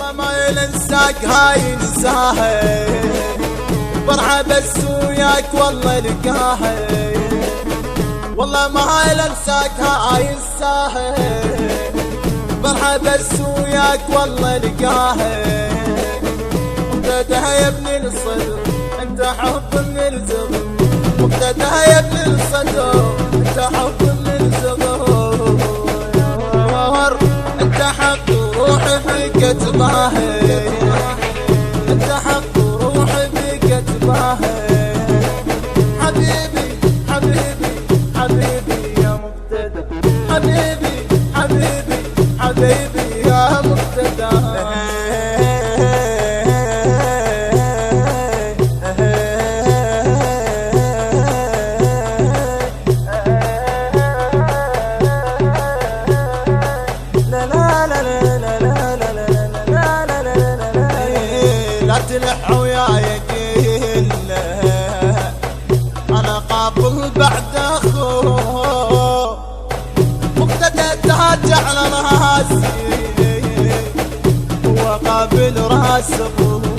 والله ما ينساك هاي نساها، فرحة بس وياك والله لقاها، والله ما ينساك هاي نساها، فرحة بس وياك والله لقاها. مقتدها يا ابن الصدر انت حب من الزغر، مقتدها يا ابن الصدر انت حب من الزغر، انت حق روحي فيك اتباهي، انت حق روحي فيك اتباهي. حبيبي حبيبي حبيبي يا مقتدى، حبيبي حبيبي حبيبي يا مقتدى. لا تلح وياي قله انا قابل بعد اخوه، مقتدى تاج على راسي هو قابل راس ابوه.